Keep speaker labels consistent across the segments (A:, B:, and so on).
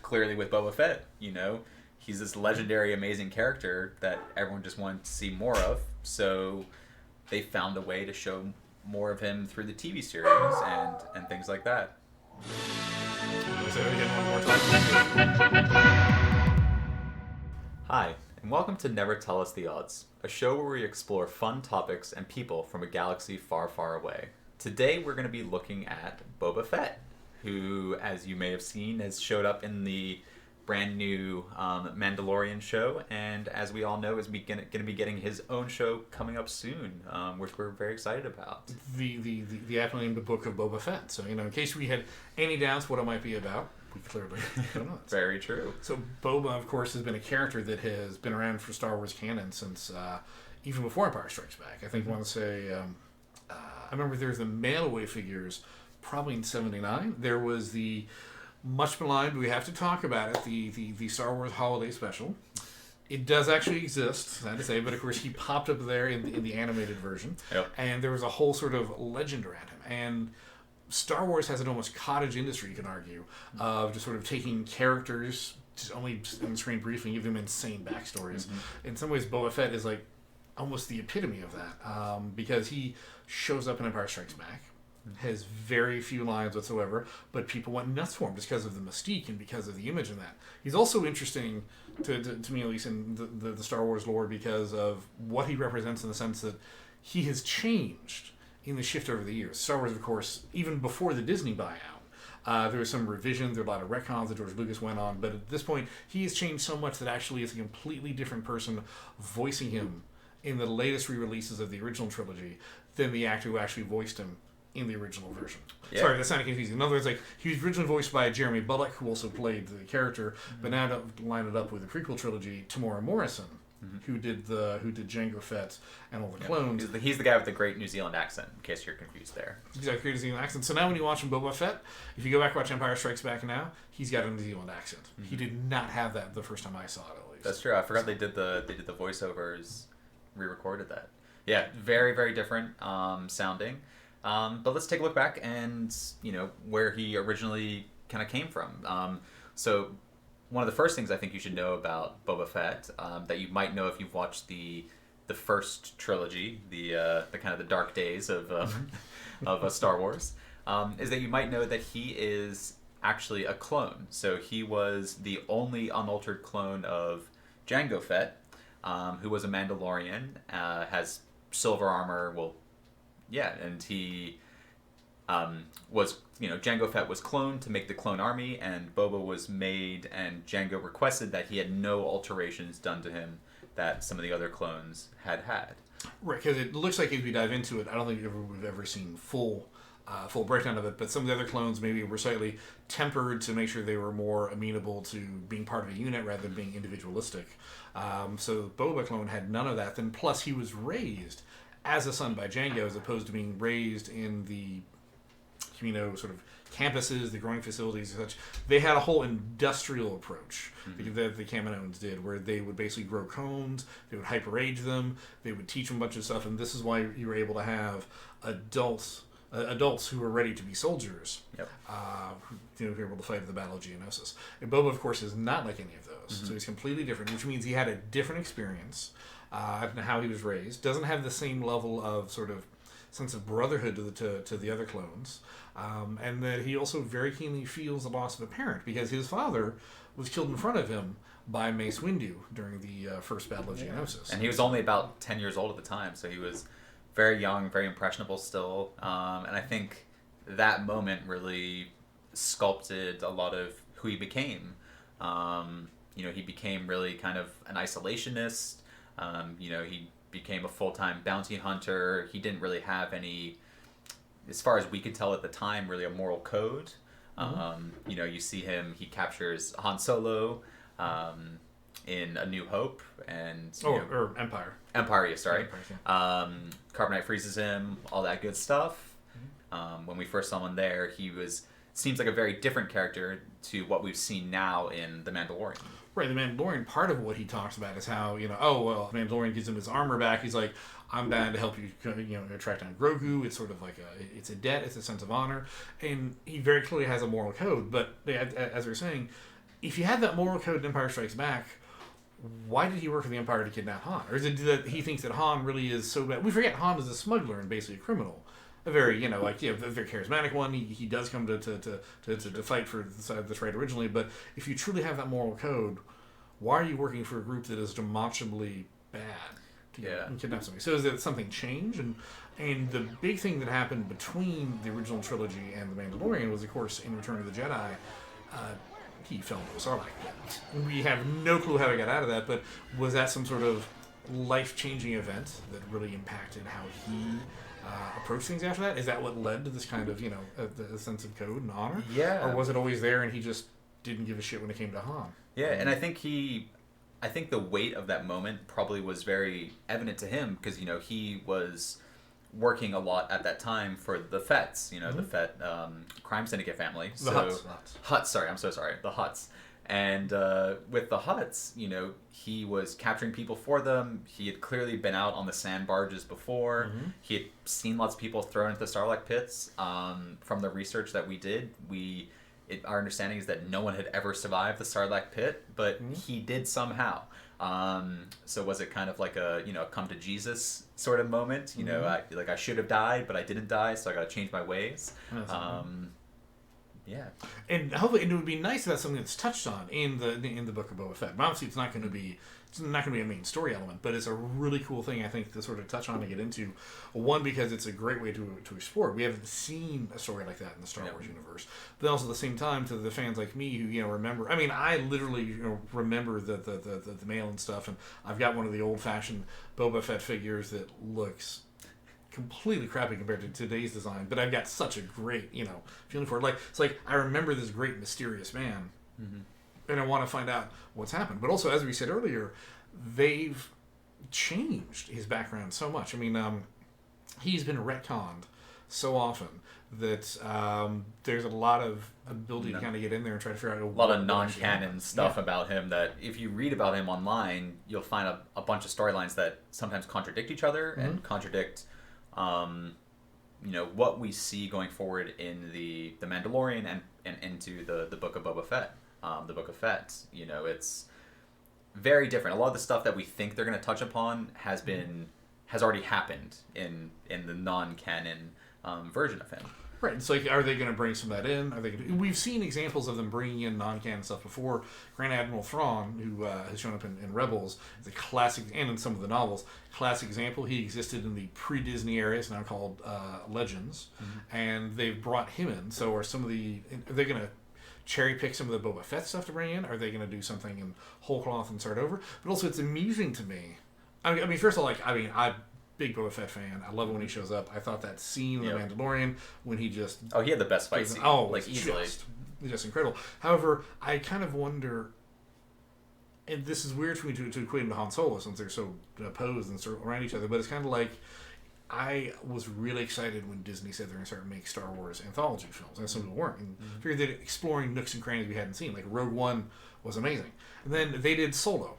A: clearly with Boba Fett, he's this legendary, amazing character that everyone just wanted to see more of. So they found a way to show more of him through the TV series and things like that.
B: Say that again one more time.
A: Hi, and welcome to Never Tell Us the Odds, a show where we explore fun topics and people from a galaxy far, far away. Today we're going to be looking at Boba Fett, who, as you may have seen, has showed up in the brand new Mandalorian show, and as we all know, is going to be getting his own show coming up soon, which we're very excited about.
B: The aptly named Book of Boba Fett. So, in case we had any doubts what it might be about, we clearly don't know.
A: Very true.
B: So, Boba, of course, has been a character that has been around for Star Wars canon since even before Empire Strikes Back. I think I want to say, I remember there was the mail-away figures, probably in '79. There was the much maligned, we have to talk about it, the Star Wars Holiday Special. It does actually exist, sad to say, but of course he popped up there in the animated version.
A: Yep.
B: And there was a whole sort of legend around him. And Star Wars has an almost cottage industry, you can argue, of just sort of taking characters, just only on the screen briefly, give them insane backstories. Mm-hmm. In some ways, Boba Fett is like almost the epitome of that, because he shows up in Empire Strikes Back, has very few lines whatsoever, but people went nuts for him just because of the mystique and because of the image in that. He's also interesting to me, at least in the Star Wars lore, because of what he represents in the sense that he has changed in the shift over the years. Star Wars, of course, even before the Disney buyout, there was some revisions, there were a lot of retcons that George Lucas went on, but at this point, he has changed so much that actually it's a completely different person voicing him in the latest re-releases of the original trilogy than the actor who actually voiced him in the original version. Yeah. Sorry, that sounded confusing. In other words, he was originally voiced by Jeremy Bulloch, who also played the character, but now to line it up with the prequel trilogy, Temuera Morrison, who did Jango Fett and all the clones.
A: He's the guy with the great New Zealand accent, in case you're confused there.
B: Exactly, great New Zealand accent. So now when you watch him Boba Fett, if you go back and watch Empire Strikes Back now, he's got a New Zealand accent. Mm-hmm. He did not have that the first time I saw it, at least.
A: That's true. I forgot they did the voiceovers, re-recorded that. Yeah, very, very different sounding. But let's take a look back and, where he originally kind of came from. So one of the first things I think you should know about Boba Fett, that you might know if you've watched the first trilogy, the kind of the dark days of Star Wars, is that you might know that he is actually a clone. So he was the only unaltered clone of Jango Fett, who was a Mandalorian, has silver armor, and he was, Jango Fett was cloned to make the clone army, and Boba was made, and Jango requested that he had no alterations done to him that some of the other clones had.
B: Right, because it looks like if we dive into it, I don't think we've ever seen full breakdown of it, but some of the other clones maybe were slightly tempered to make sure they were more amenable to being part of a unit rather than being individualistic. So Boba clone had none of that. Then plus he was raised as a son by Jango, as opposed to being raised in the sort of campuses, the growing facilities and such. They had a whole industrial approach that the Kaminoans did, where they would basically grow clones, they would hyper-age them, they would teach them a bunch of stuff, and this is why you were able to have adults who were ready to be soldiers, who were able to fight at the Battle of Geonosis. And Boba, of course, is not like any of those, so he's completely different, which means he had a different experience. How he was raised, doesn't have the same level of sort of sense of brotherhood to the other clones, and that he also very keenly feels the loss of a parent, because his father was killed in front of him by Mace Windu during the first Battle of Geonosis.
A: And he was only about 10 years old at the time, so he was very young, very impressionable still, and I think that moment really sculpted a lot of who he became. He became really kind of an isolationist. He became a full-time bounty hunter. He didn't really have any, as far as we could tell at the time, really a moral code. You see him, he captures Han Solo in A New Hope, and...
B: or Empire.
A: Empire, sorry. Carbonite freezes him, all that good stuff. When we first saw him there, seems like a very different character to what we've seen now in The Mandalorian.
B: Right, the Mandalorian, part of what he talks about is how, the Mandalorian gives him his armor back. He's like, I'm bound to help you, track down Grogu. It's sort of like it's a debt, it's a sense of honor. And he very clearly has a moral code. But as we were saying, if you had that moral code in Empire Strikes Back, why did he work for the Empire to kidnap Han? Or is it that he thinks that Han really is so bad? We forget Han is a smuggler and basically a criminal. A very, a very charismatic one. He does come to fight for the side that's right originally. But if you truly have that moral code, why are you working for a group that is demonstrably bad to kidnap somebody? So is it something changed? And the big thing that happened between the original trilogy and The Mandalorian was, of course, in Return of the Jedi, he fell into a Sarlacc pit. We have no clue how he got out of that, but was that some sort of life-changing event that really impacted how he approached things after that? Is that what led to this kind of, a sense of code and honor?
A: Yeah.
B: Or was it always there and he just didn't give a shit when it came to Han?
A: Yeah, and I think the weight of that moment probably was very evident to him because, he was working a lot at that time for the Fetts, the Fett crime syndicate family.
B: The Hutts.
A: Hutts, sorry, I'm so sorry. The Hutts. And with the Hutts, he was capturing people for them. He had clearly been out on the sand barges before. Mm-hmm. He had seen lots of people thrown into the Sarlacc pits. From the research that we did, our understanding is that no one had ever survived the Sarlacc pit, but he did somehow. So was it kind of like a come to Jesus sort of moment? I should have died, but I didn't die, so I got to change my ways. Yeah,
B: and hopefully it would be nice if that's something that's touched on in the Book of Boba Fett. But obviously, it's not going to be a main story element, but it's a really cool thing I think to sort of touch on and get into. One, because it's a great way to explore. We haven't seen a story like that in the Star Wars universe. But also at the same time, to the fans like me who remember. I mean, I literally remember the mail and stuff, and I've got one of the old fashioned Boba Fett figures that looks completely crappy compared to today's design, but I've got such a great, feeling for it. It's like I remember this great mysterious man, and I want to find out what's happened. But also, as we said earlier, they've changed his background so much. I mean, he's been retconned so often that there's a lot of ability to kind of get in there and try to figure out
A: a lot of non-canon stuff about him that if you read about him online, you'll find a bunch of storylines that sometimes contradict each other and contradict what we see going forward in the Mandalorian and into the Book of Boba Fett, the Book of Fett. It's very different. A lot of the stuff that we think they're going to touch upon has already happened in the non-canon version of him.
B: Right. It's like, are they going to bring some of that in? We've seen examples of them bringing in non-canon stuff before. Grand Admiral Thrawn, who has shown up in Rebels, is a classic, and in some of the novels, classic example. He existed in the pre-Disney era, it's now called Legends, and they've brought him in. So are they going to cherry pick some of the Boba Fett stuff to bring in? Are they going to do something in whole cloth and start over? But also, it's amusing to me. I mean, first of all, I'm big Boba Fett fan. I love it when he shows up. I thought that scene in The Mandalorian when he just...
A: Oh, he had the best fight scene.
B: Oh, easily. Just incredible. However, I kind of wonder... And this is weird for me to equate him to Han Solo since they're so opposed and sort of around each other, but it's kind of like... I was really excited when Disney said they're going to start making Star Wars anthology films, and some people weren't. And figured that exploring nooks and crannies we hadn't seen. Like Rogue One was amazing. And then they did Solo.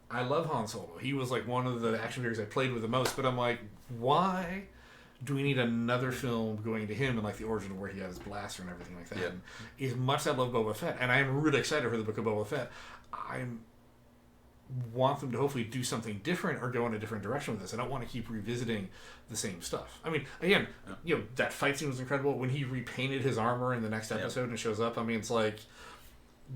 B: I love Han Solo. He was like one of the action figures I played with the most, but I'm like, why do we need another film going into him and like the origin of where he got his blaster and everything like that? Yeah. And as much as I love Boba Fett, and I am really excited for the Book of Boba Fett, I want them to hopefully do something different or go in a different direction with this. I don't want to keep revisiting the same stuff. I mean, again, that fight scene was incredible. When he repainted his armor in the next episode and shows up, I mean, it's like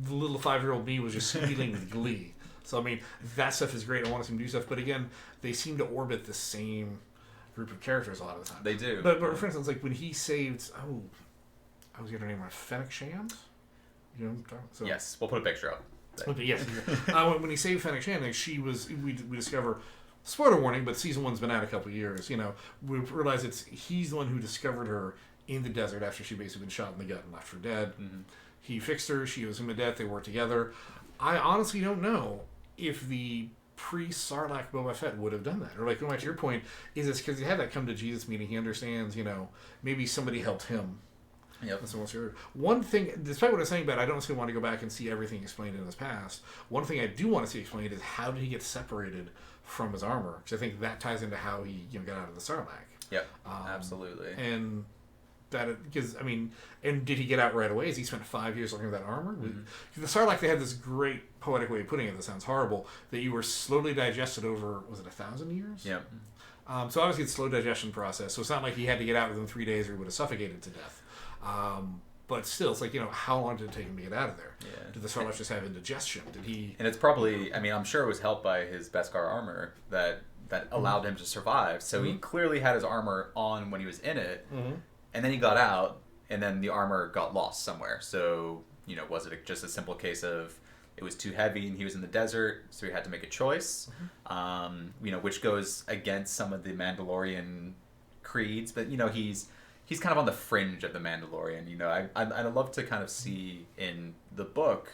B: the little 5-year-old me was just squealing with glee. So, I mean, that stuff is great. I want to see them do stuff. But again, they seem to orbit the same group of characters a lot of the time.
A: They do.
B: But for instance, like when he saved... Oh, I was getting her name right. Fennec Shand? You know what I'm talking about?
A: Yes. We'll put a picture up.
B: Okay, yes. When he saved Fennec Shand, like, we discover... Spoiler warning, but season 1's been out a couple of years. We realize he's the one who discovered her in the desert after she'd basically been shot in the gut and left for dead. Mm-hmm. He fixed her. She owes him a debt. They worked together. I honestly don't know if the pre-Sarlacc Boba Fett would have done that. Or, like, going back to your point, is this because he had that come to Jesus meeting, he understands, maybe somebody helped him.
A: Yep.
B: One thing, despite what I'm saying about it, I don't necessarily want to go back and see everything explained in his past. One thing I do want to see explained is how did he get separated from his armor? Because I think that ties into how he got out of the Sarlacc.
A: Yep, absolutely.
B: And because I mean, and did he get out right away? Has he spent 5 years looking at that armor? The Sarlacc, they had this great poetic way of putting it that sounds horrible, that you were slowly digested over, was it 1,000 years?
A: Yeah.
B: So obviously it's a slow digestion process, so it's not like he had to get out within 3 days or he would have suffocated to death. But still, it's like, how long did it take him to get out of there?
A: Yeah.
B: Did the Sarlacc just have indigestion? Did he...
A: And it's probably, I mean, I'm sure it was helped by his Beskar armor that allowed him to survive. So he clearly had his armor on when he was in it, and then he got out, and then the armor got lost somewhere. So, was it just a simple case of it was too heavy and he was in the desert, so he had to make a choice, which goes against some of the Mandalorian creeds, but, he's kind of on the fringe of the Mandalorian. I'd love to kind of see in the book,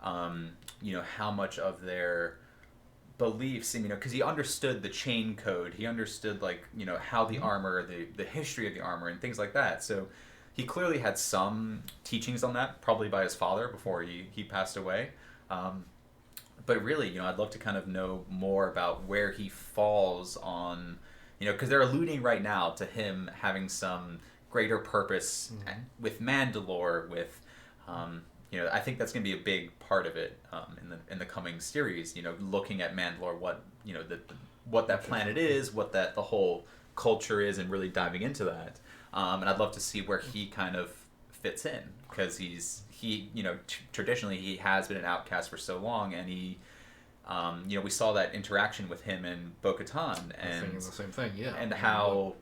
A: how much of their beliefs, because he understood the chain code, he understood how the armor, the history of the armor and things like that. So he clearly had some teachings on that, probably by his father before he passed away. But really, I'd love to kind of know more about where he falls on, because they're alluding right now to him having some greater purpose with Mandalore, with, I think that's going to be a big part of it in the coming series, looking at Mandalore, what that planet is, what the whole culture is, and really diving into that. And I'd love to see where he kind of fits in, because traditionally he has been an outcast for so long, and he, we saw that interaction with him and Bo-Katan, and
B: the same thing, yeah,
A: and how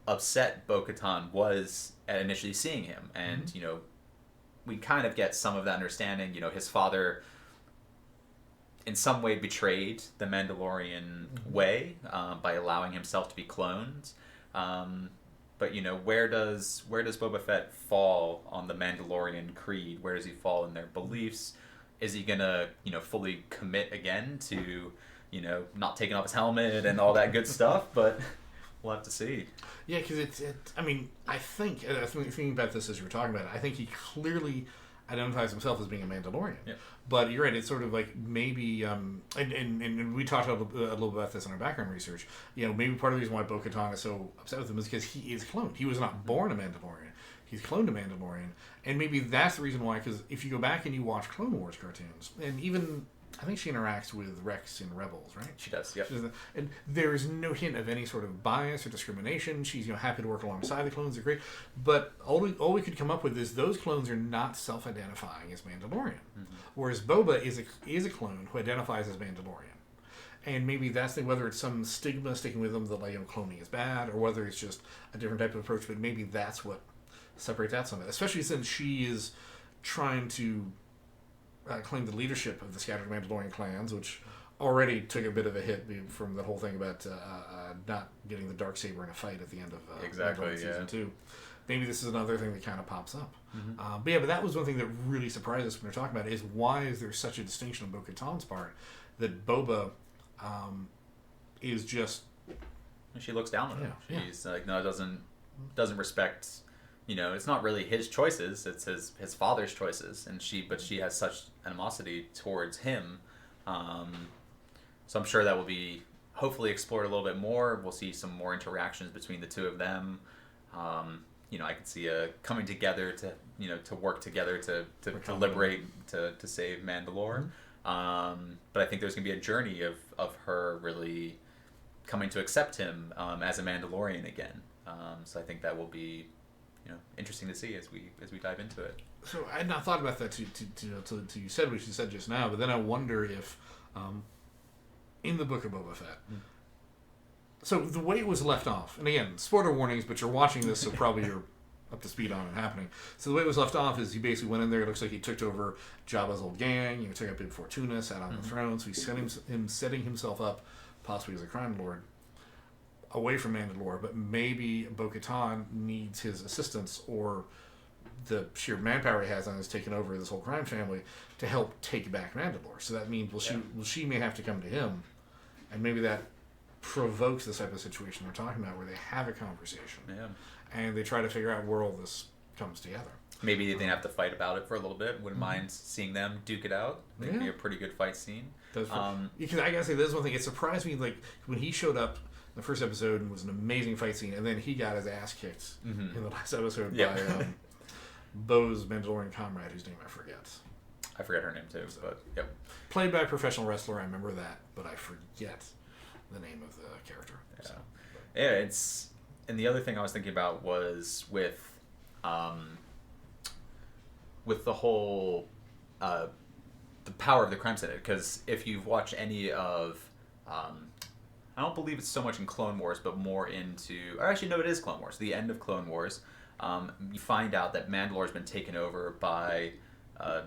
A: upset Bo-Katan was at initially seeing him, and we kind of get some of that understanding. His father in some way betrayed the Mandalorian way by allowing himself to be cloned. But where does Boba Fett fall on the Mandalorian creed? Where does he fall in their beliefs? Is he gonna fully commit again to not taking off his helmet and all that good stuff? But we'll have to see.
B: Yeah, because I mean, I think thinking about this as you were talking about it, I think he clearly identifies himself as being a Mandalorian.
A: Yeah.
B: But you're right, it's sort of like maybe, and we talked a little about this in our background research, maybe part of the reason why Bo-Katan is so upset with him is because he is cloned. He was not born a Mandalorian. He's cloned a Mandalorian. And maybe that's the reason why, because if you go back and you watch Clone Wars cartoons, and even, I think she interacts with Rex in Rebels, right?
A: She does, yeah.
B: And there is no hint of any sort of bias or discrimination. She's happy to work alongside the clones. They're great. But all we could come up with is those clones are not self-identifying as Mandalorian. Whereas Boba is a clone who identifies as Mandalorian. And maybe that's whether it's some stigma sticking with them that cloning is bad, or whether it's just a different type of approach, but maybe that's what separates out some of it. Especially since she is trying to claim the leadership of the scattered Mandalorian clans, which already took a bit of a hit from the whole thing about not getting the Darksaber in a fight at the end of season 2. Maybe this is another thing that kind of pops up. But that was one thing that really surprised us when we were talking about it, is why is there such a distinction on Bo-Katan's part that Boba is just...
A: She looks down on him. She's doesn't respect... it's not really his choices; it's his father's choices, but she has such animosity towards him. So I'm sure that will be hopefully explored a little bit more. We'll see some more interactions between the two of them. I could see coming together to work together to liberate, to save Mandalore. But I think there's gonna be a journey of her really coming to accept him as a Mandalorian again. So I think that will be interesting to see as we dive into it.
B: So I had not thought about that till you said what you said just now, but then I wonder if in the Book of Boba Fett, so the way it was left off, and again, spoiler warnings, but you're watching this, so probably you're up to speed on it happening. So the way it was left off is he basically went in there, it looks like he took over Jabba's old gang, took out Bib Fortuna, sat on the throne, so he's setting himself up, possibly as a crime lord, away from Mandalore, but maybe Bo-Katan needs his assistance, or the sheer manpower he has on his taking over this whole crime family to help take back Mandalore. So that means she may have to come to him, and maybe that provokes this type of situation we're talking about, where they have a conversation and they try to figure out where all this comes together.
A: Maybe they have to fight about it for a little bit. Wouldn't mind seeing them duke it out. I think it'd be a pretty good fight scene.
B: Because I gotta say, there's one thing. It surprised me, when he showed up. The first episode was an amazing fight scene, and then he got his ass kicked in the last episode by Bo's Mandalorian comrade, whose name I forget.
A: I forget her name too, but yep.
B: Played by a professional wrestler, I remember that, but I forget the name of the character.
A: Yeah, yeah. It's and the other thing I was thinking about was with the whole the power of the crime syndicate, because if you've watched any of I don't believe it's so much in Clone Wars, but more into... Or actually, no, it is Clone Wars. The end of Clone Wars, you find out that Mandalore's been taken over by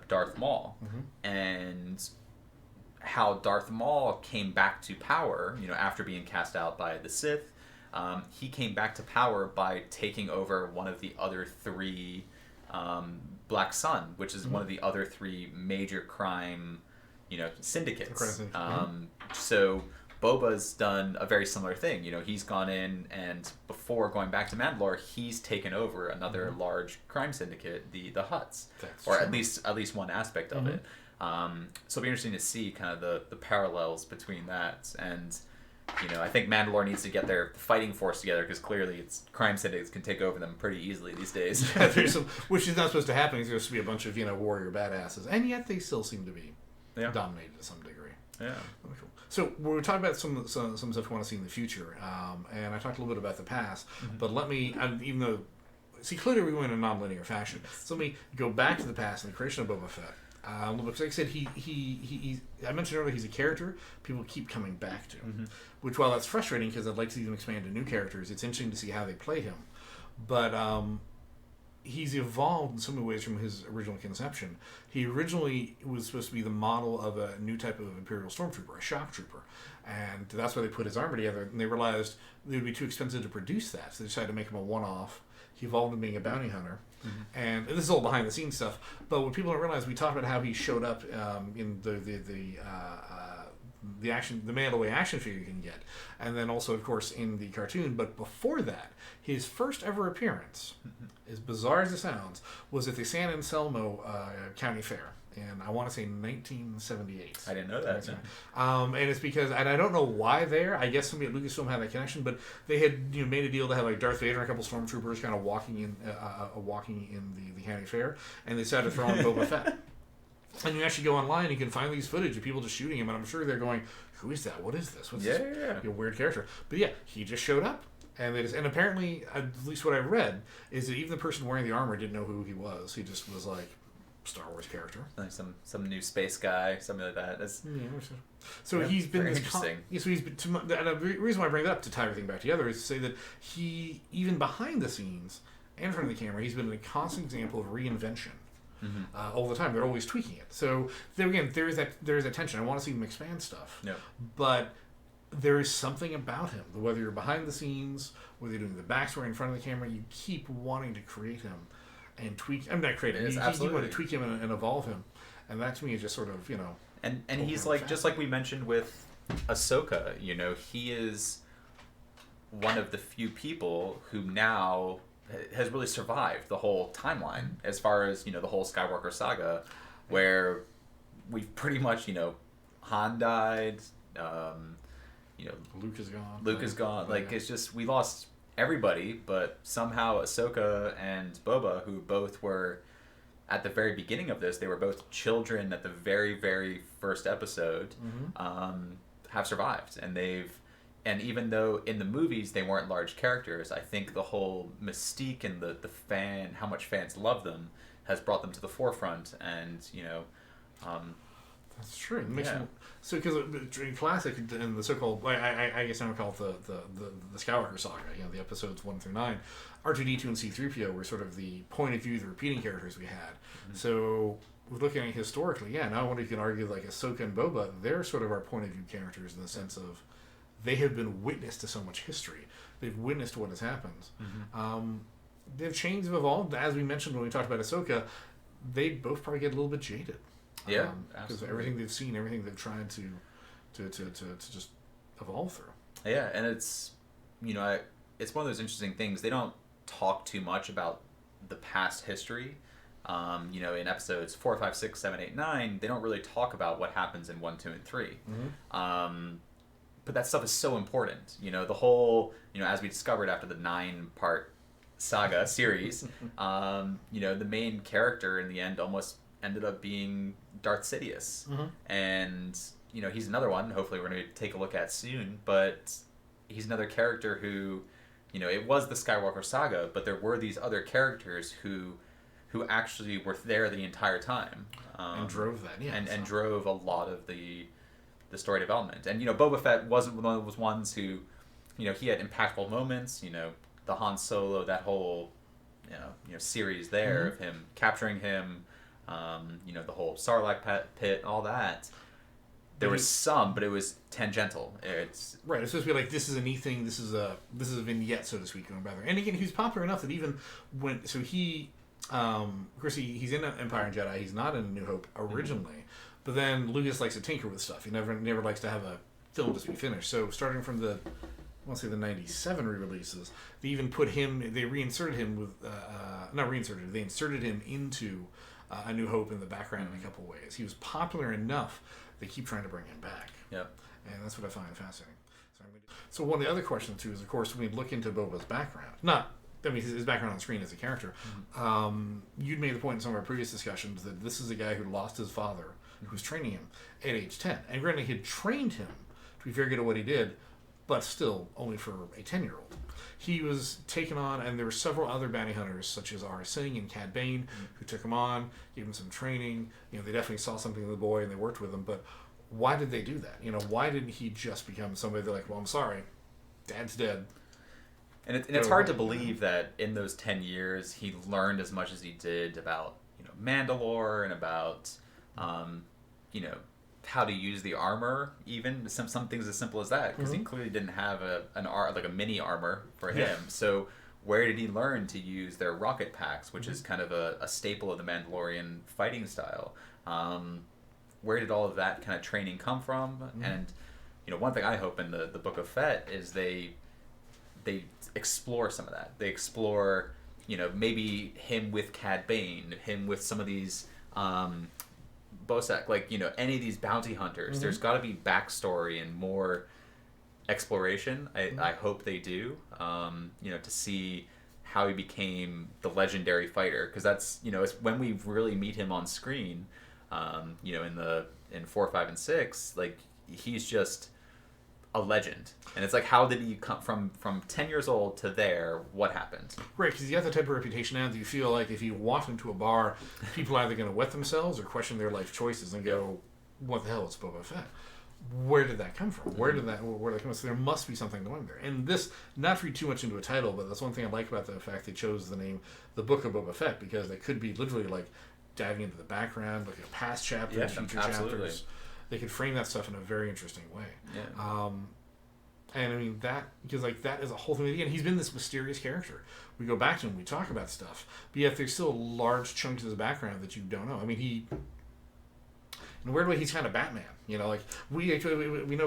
A: Darth Maul. And how Darth Maul came back to power, after being cast out by the Sith, he came back to power by taking over one of the other three... Black Sun, which is one of the other three major crime, syndicates. So... Boba's done a very similar thing. He's gone in, and before going back to Mandalore, he's taken over another large crime syndicate, the Hutts, at least one aspect of it. So it'll be interesting to see kind of the parallels between that. And I think Mandalore needs to get their fighting force together, because clearly its crime syndicates can take over them pretty easily these days.
B: Which is not supposed to happen. There's supposed to be a bunch of warrior badasses, and yet they still seem to be dominated to some degree.
A: Yeah.
B: So we're talking about some stuff we want to see in the future, and I talked a little bit about the past, but let me, even though, clearly we went in a non-linear fashion, so let me go back to the past and the creation of Boba Fett. Because like I said, I mentioned earlier, he's a character people keep coming back to, which while that's frustrating because I'd like to see them expand to new characters, it's interesting to see how they play him. But he's evolved in so many ways from his original conception. He originally was supposed to be the model of a new type of Imperial Stormtrooper, a shock trooper. And that's why they put his armor together. And they realized it would be too expensive to produce that. So they decided to make him a one-off. He evolved into being a bounty hunter. And this is all behind-the-scenes stuff. But what people don't realize, we talked about how he showed up in the mail-away action figure you can get. And then also, of course, in the cartoon. But before that, his first ever appearance, as bizarre as it sounds, was at the San Anselmo County Fair. And I want to say 1978.
A: I didn't know that.
B: And it's because, and I don't know why there. I guess somebody at Lucasfilm had that connection, but they had made a deal to have like Darth Vader and a couple stormtroopers kind of walking in the county fair, and they decided to throw in Boba Fett. And you actually go online and you can find these footage of people just shooting him, and I'm sure they're going, "Who is that? What is this? What's this weird character?" But yeah, he just showed up, and and apparently, at least what I read, is that even the person wearing the armor didn't know who he was. He just was like Star Wars character,
A: like some new space guy, something like that.
B: So he's been this
A: interesting.
B: So he's been. And the reason why I bring that up to tie everything back together is to say that he, even behind the scenes and in front of the camera, he's been a constant example of reinvention. All the time, they're always tweaking it. So there again, there is that tension. I want to see them expand stuff, but there is something about him. Whether you're behind the scenes, whether you're doing the backstory in front of the camera, you keep wanting to create him and tweak. I'm not creating. You want to tweak him and evolve him, and that to me is just sort of
A: And he's like, just like we mentioned with Ahsoka. He is one of the few people who now has really survived the whole timeline, as far as the whole Skywalker saga, where we've pretty much Han died,
B: Luke is
A: gone. Like it's just, we lost everybody, but somehow Ahsoka and Boba, who both were at the very beginning of this, they were both children at the very, very first episode, have survived, and even though in the movies they weren't large characters, I think the whole mystique and the how much fans love them has brought them to the forefront, and
B: that's true. It makes so because in classic and the so-called, I guess I would call it the Skywalker saga, the episodes 1 through 9, R2-D2 and C-3PO were sort of the point of view, the repeating characters we had. So we're looking at it historically, now I wonder if you can argue like Ahsoka and Boba, they're sort of our point of view characters in the sense of they have been witness to so much history. They've witnessed what has happened. They've changed, have evolved. As we mentioned when we talked about Ahsoka, they both probably get a little bit jaded.
A: Yeah,
B: because everything they've seen, everything they've tried to just evolve through.
A: Yeah, and it's it's one of those interesting things. They don't talk too much about the past history. In episodes 4, 5, 6, 7, 8, 9, they don't really talk about what happens in 1, 2, and 3. but that stuff is so important. The whole, as we discovered after the 9-part saga series, the main character in the end almost ended up being Darth Sidious. And, he's another one, hopefully we're going to take a look at soon, but he's another character who, it was the Skywalker saga, but there were these other characters who actually were there the entire time.
B: And drove that, yeah.
A: And drove a lot of the story development. And, Boba Fett wasn't one of those ones who, he had impactful moments, the Han Solo, that whole, series there of him capturing him, the whole Sarlacc pit, all that. There was some, but it was tangential. It's
B: right. It's supposed to be like, this is a neat thing. This is a vignette, so to speak, or rather. And again, he's popular enough that even when he, of course, he's in Empire and Jedi. He's not in A New Hope originally, but then Lucas likes to tinker with stuff. He never likes to have a film just be finished. So starting from the, I want to say the '97 re-releases, they even put him. They reinserted him with, not reinserted. They inserted him into A New Hope in the background in a couple ways. He was popular enough. They keep trying to bring him back.
A: Yep.
B: And that's what I find fascinating. So one of the other questions, too, is, of course, when we look into Boba's background, his background on screen as a character, you'd made the point in some of our previous discussions that this is a guy who lost his father, who was training him at age 10. And granted, he had trained him to be very good at what he did, but still only for a 10-year-old. He was taken on, and there were several other bounty hunters, such as Aurra Sing and Cad Bane, who took him on, gave him some training. They definitely saw something in the boy, and they worked with him. But why did they do that? Why didn't he just become somebody they're like, well, I'm sorry, Dad's dead.
A: And it's hard to believe that in those 10 years he learned as much as he did about Mandalore and about how to use the armor, even some things as simple as that, because he clearly didn't have a mini armor for him. So where did he learn to use their rocket packs, which is kind of a staple of the Mandalorian fighting style? Where did all of that kind of training come from? And one thing I hope in the Book of Fett is they explore some of that. They explore maybe him with Cad Bane, him with some of these Bosak, any of these bounty hunters. There's got to be backstory and more exploration. I hope they do. To see how he became the legendary fighter, because that's it's when we really meet him on screen. In 4, 5, and 6, he's just a legend, and it's like, how did he come from 10 years old to there? What happened? Right,
B: because you have the type of reputation now that you feel like if you walk into a bar, people are either going to wet themselves or question their life choices and go, "What the hell is Boba Fett? Where did that come from? Where did that come from?" So there must be something going there. And this, not to read too much into a title, but that's one thing I like about the fact they chose the name, The Book of Boba Fett, because they could be literally diving into the background, looking at past chapters, future chapters. They could frame that stuff in a very interesting way.
A: Yeah.
B: And I mean that, because that is a whole thing. Again, he's been this mysterious character. We go back to him, we talk about stuff, but yet there's still large chunks of his background that you don't know. I mean, in a weird way, he's kind of Batman. We know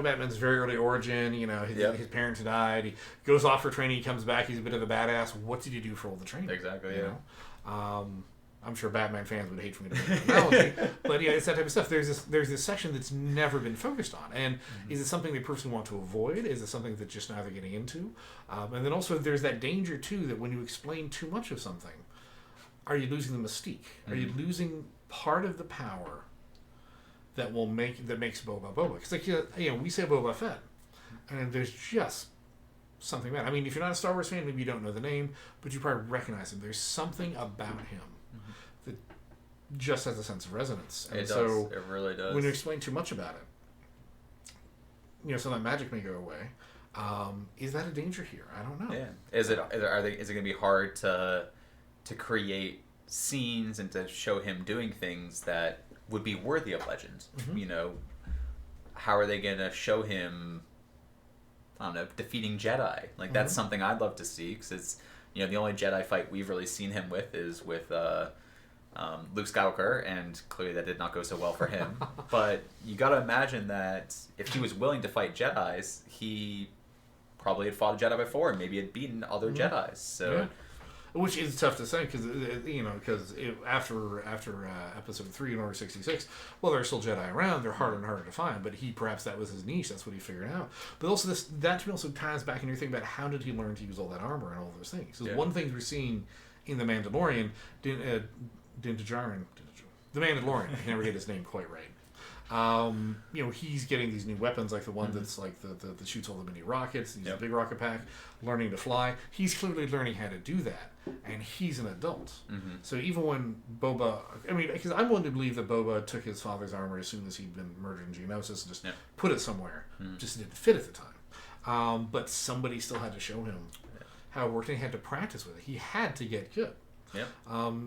B: Batman's very early origin. His parents died. He goes off for training. He comes back. He's a bit of a badass. What did he do for all the training?
A: Exactly.
B: I'm sure Batman fans would hate for me to make that analogy, but yeah, it's that type of stuff. There's this section that's never been focused on, and is it something they personally want to avoid? Is it something that just now they're getting into? And then also there's that danger too that when you explain too much of something, are you losing the mystique? Are you losing part of the power that makes Boba Boba? Because we say Boba Fett, and there's just something about it. I mean, if you're not a Star Wars fan, maybe you don't know the name, but you probably recognize him. There's something about him that just has a sense of resonance. And
A: it does. It really does.
B: When you explain too much about it, some of that magic may go away. Is that a danger here? I don't know.
A: Yeah. Is it going to be hard to create scenes and to show him doing things that would be worthy of legend? How are they going to show him, I don't know, defeating Jedi? That's something I'd love to see, because it's the only Jedi fight we've really seen him with is with Luke Skywalker, and clearly that did not go so well for him. But you got to imagine that if he was willing to fight Jedis, he probably had fought a Jedi before, and maybe had beaten other Jedis. So,
B: Which is tough to say because after episode 3 in Order 66, well, there are still Jedi around. They're harder and harder to find. But perhaps that was his niche. That's what he figured out. But also that to me also ties back into your thing about how did he learn to use all that armor and all those things. Because one thing we're seeing in the Mandalorian, Din Djarin, the Mandalorian. I can never get his name quite right. He's getting these new weapons like the one that's like that shoots all the mini rockets, these big rocket pack, learning to fly. He's clearly learning how to do that, and he's an adult. So even when Boba, because I'm willing to believe that Boba took his father's armor as soon as he'd been murdered in Geonosis and just put it somewhere, just didn't fit at the time. But somebody still had to show him how it worked, and he had to practice with it. He had to get good.
A: Yep.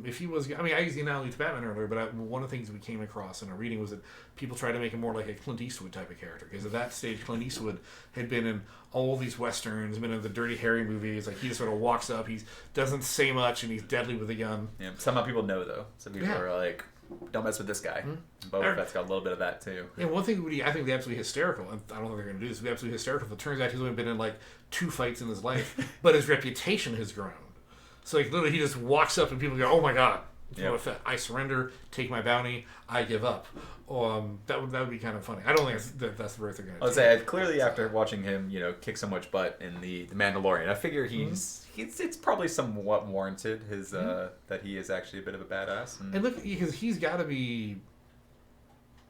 B: If he was, I used the analogy to Batman earlier, but one of the things we came across in our reading was that people tried to make him more like a Clint Eastwood type of character. Because at that stage, Clint Eastwood had been in all these westerns, been in the Dirty Harry movies. Like, he just sort of walks up, he doesn't say much, and he's deadly with a gun.
A: Yeah. Somehow people know, though. Some people are like, don't mess with this guy. Boba Fett's got a little bit of that, too.
B: And one thing I think would be absolutely hysterical, and I don't think they're going to do this, would be absolutely hysterical if it turns out he's only been in, like, 2 fights in his life, but his reputation has grown. So, like, literally, he just walks up and people go, oh my god, I surrender, take my bounty, I give up. That would be kind of funny. I don't think that's the route they're going to take.
A: I would say, clearly after watching him, kick so much butt in the Mandalorian, I figure it's probably somewhat warranted, that he is actually a bit of a badass.
B: And look, because he's got to be,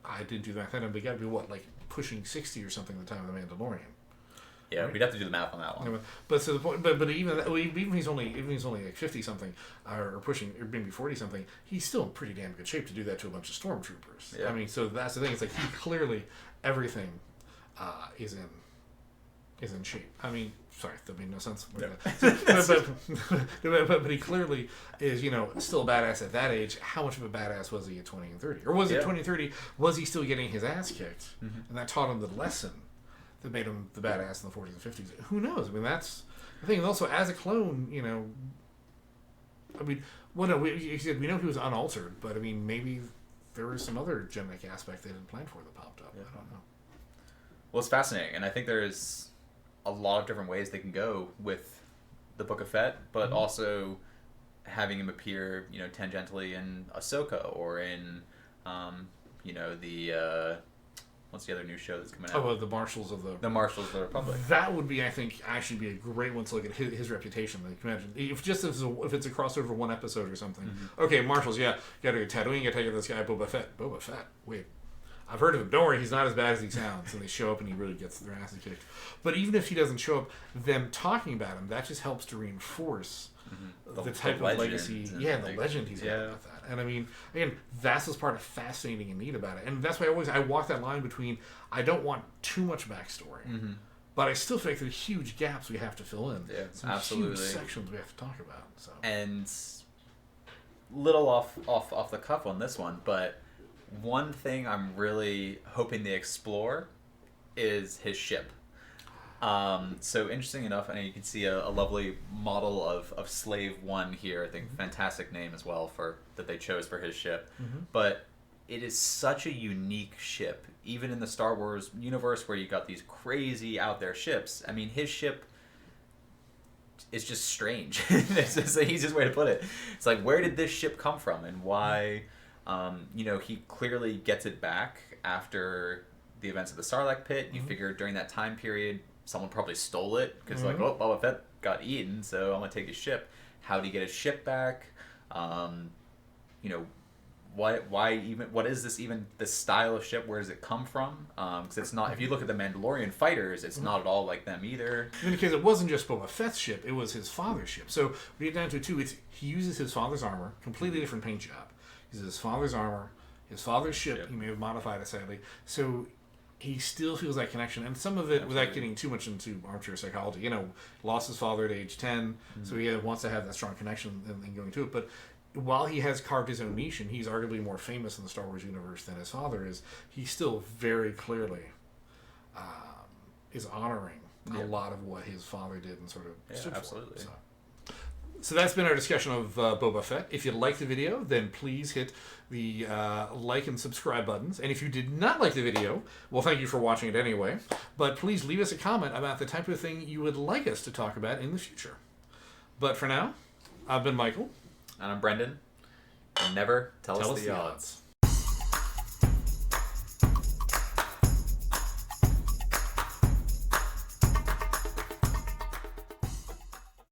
B: I didn't do that, but he got to be, pushing 60 or something at the time of the Mandalorian.
A: Yeah, we'd have to do the math on that one.
B: But so the point, but even if he's only like 50 something, or pushing, or maybe 40 something, he's still in pretty damn good shape to do that to a bunch of stormtroopers. Yeah. So that's the thing. It's like he clearly everything is in shape. Sorry, that made no sense. But he clearly is, still a badass at that age. How much of a badass was he at 20 and 30, or was it 20 and 30? Was he still getting his ass kicked, and that taught him the lesson that made him the badass in the 40s and 50s. Who knows? That's the thing. And also, as a clone, we know he was unaltered, but maybe there was some other genetic aspect they didn't plan for that popped up. Yeah. I don't know.
A: Well, it's fascinating, and I think there's a lot of different ways they can go with the Book of Fett, but also having him appear, tangentially in Ahsoka or in, what's the other new show that's coming out?
B: Oh, the Marshals of the
A: Republic.
B: That would be, I think, actually be a great one to look at his reputation. Like, imagine if it's a crossover one episode or something. Okay, Marshals, got to go Tatooine, got to take out this guy Boba Fett. Boba Fett. Wait, I've heard of him. Don't worry, he's not as bad as he sounds. And they show up and he really gets their asses kicked. But even if he doesn't show up, them talking about him, that just helps to reinforce the type of legacy, the legend he's got with that. And again, that's what's part of fascinating and neat about it. And that's why I walk that line between, I don't want too much backstory, but I still feel like there's huge gaps we have to fill in.
A: Yeah,
B: some
A: absolutely.
B: Huge sections we have to talk about. So.
A: And little off the cuff on this one, but one thing I'm really hoping they explore is his ship. So interesting enough, and you can see a lovely model of Slave 1 here. I think fantastic name as well that they chose for his ship. But it is such a unique ship, even in the Star Wars universe where you got these crazy out there ships. His ship is just strange. It's just the easiest way to put it. It's like, where did this ship come from, and why? He clearly gets it back after the events of the Sarlacc pit. You figure during that time period, someone probably stole it because Boba Fett got eaten, so I'm gonna take his ship. How did he get his ship back? Why even? What is this even? This style of ship? Where does it come from? Because it's not. If you look at the Mandalorian fighters, it's not at all like them either.
B: Because it wasn't just Boba Fett's ship; it was his father's ship. So we get down to it too. He uses his father's armor, completely different paint job. He uses his father's armor, his father's ship. He may have modified it slightly. So he still feels that connection, and some of it, without getting too much into armchair psychology, lost his father at age 10, so he wants to have that strong connection and going to it. But while he has carved his own niche, and he's arguably more famous in the Star Wars universe than his father is, he still very clearly is honoring a lot of what his father did and sort of stood
A: absolutely.
B: for. So that's been our discussion of Boba Fett. If you liked the video, then please hit the like and subscribe buttons. And if you did not like the video, well, thank you for watching it anyway. But please leave us a comment about the type of thing you would like us to talk about in the future. But for now, I've been Michael.
A: And I'm Brendan. And never tell us
B: the
A: the odds.